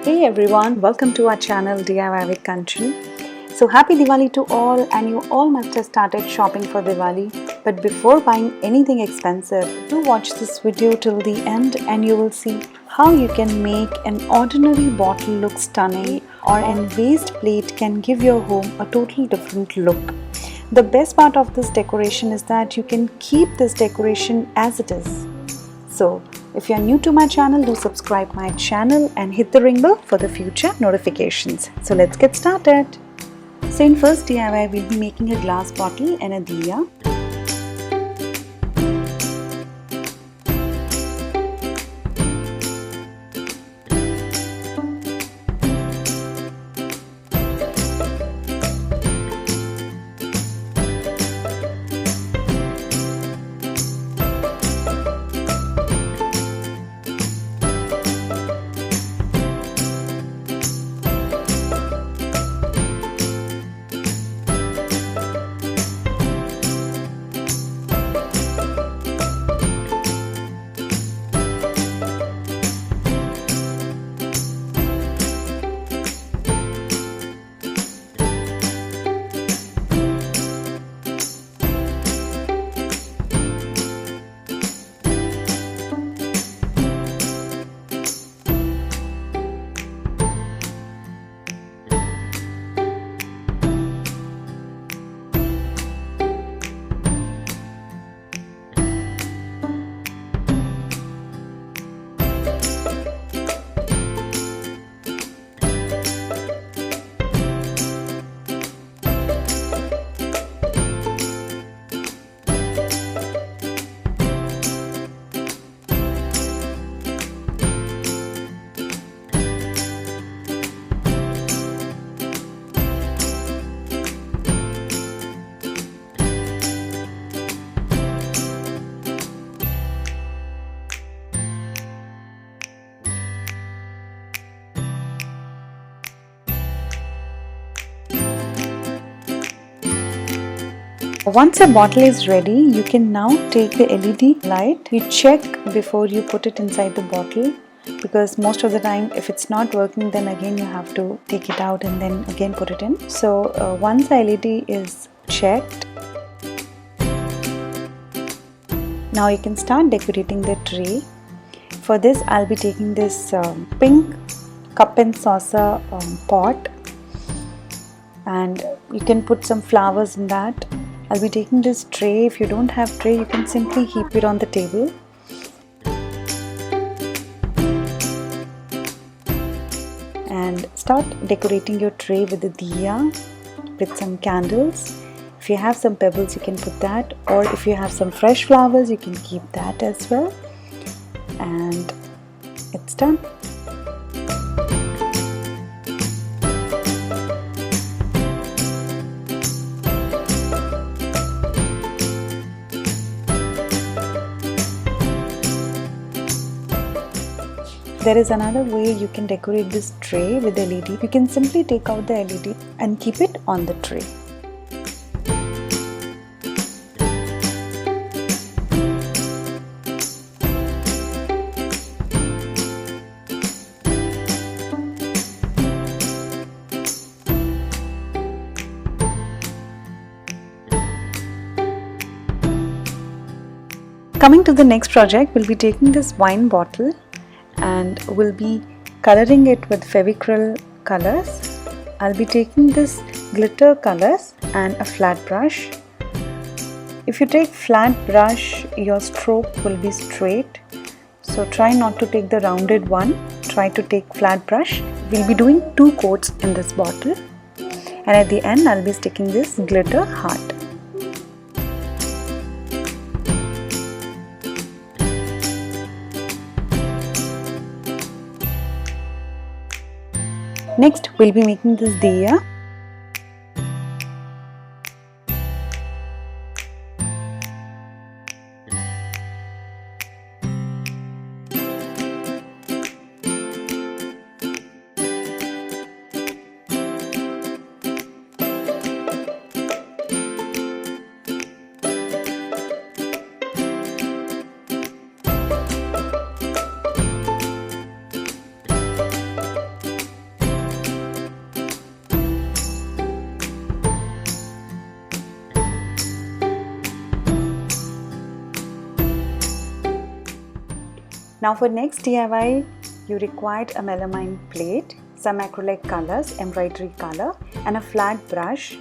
Hey everyone, welcome to our channel DIY with Kanchan. So happy Diwali to all, and you all must have started shopping for Diwali. But before buying anything expensive, do watch this video till the end and you will see how you can make an ordinary bottle look stunning, or a waste plate can give your home a totally different look. The best part of this decoration is that you can keep this decoration as it is. So, if you are new to my channel, do subscribe my channel and hit the ring bell for the future notifications. So let's get started. So in first DIY, we'll be making a glass bottle and a diya. Once a bottle is ready, you can now take the LED light. You check before you put it inside the bottle, because most of the time if it's not working, then again you have to take it out and then again put it in. So once the LED is checked, now you can start decorating the tray. For this I'll be taking this pink cup and saucer pot, and you can put some flowers in that. I'll be taking this tray. If you don't have tray, you can simply keep it on the table. And start decorating your tray with the diya, with some candles. If you have some pebbles, you can put that, or if you have some fresh flowers, you can keep that as well. And it's done. There is another way you can decorate this tray with LED. You can simply take out the LED and keep it on the tray. Coming to the next project, we'll be taking this wine bottle and we'll be coloring it with Fevicryl colors. I'll be taking this glitter colors and a flat brush. If you take flat brush, your stroke will be straight. So try not to take the rounded one. Try to take flat brush. We'll be doing 2 coats in this bottle. And at the end, I'll be sticking this glitter heart. Next, we'll be making this diya. Now for next DIY, you required a melamine plate, some acrylic colors, embroidery color and a flat brush.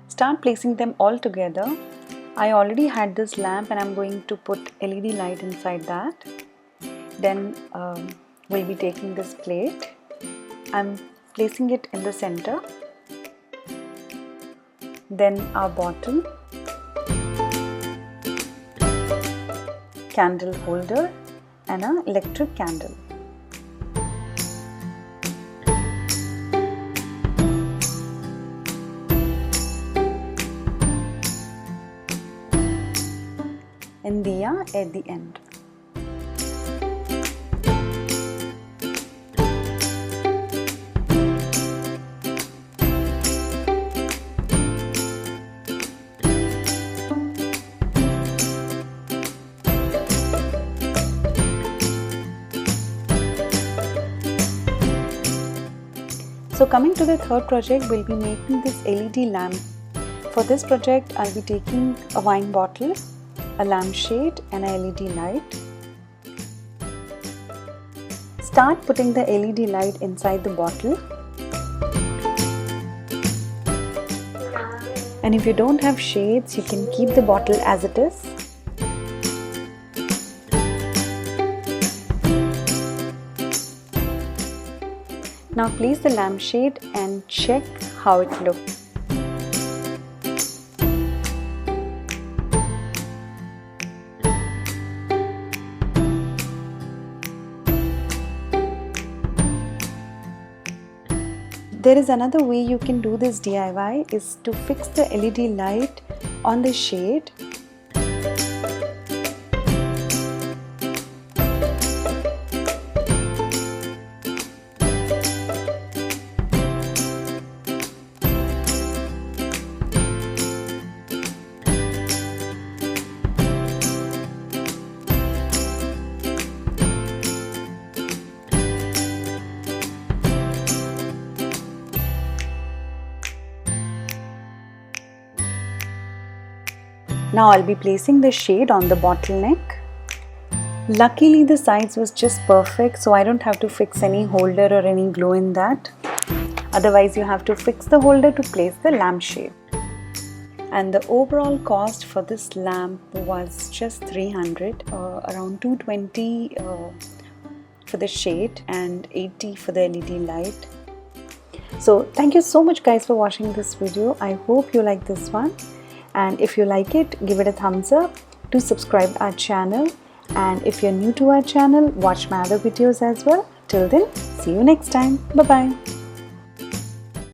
Start placing them all together. I already had this lamp and I'm going to put LED light inside that. Then we'll be taking this plate. I'm placing it in the center. Then our bottle, candle holder and an electric candle. And diya at the end. So coming to the third project, we'll be making this LED lamp. For this project, I'll be taking a wine bottle, a lampshade and a LED light. Start putting the LED light inside the bottle. And if you don't have shades, you can keep the bottle as it is. Now place the lampshade and check how it looks. There is another way you can do this DIY is to fix the LED light on the shade. Now I'll be placing the shade on the bottleneck. Luckily the size was just perfect, so I don't have to fix any holder or any glue in that. Otherwise you have to fix the holder to place the lampshade. And the overall cost for this lamp was just 300, around 220 for the shade and 80 for the LED light. So thank you so much guys for watching this video. I hope you like this one. And if you like it, give it a thumbs up. Do subscribe our channel. And if you're new to our channel, watch my other videos as well. Till then, see you next time. Bye-bye.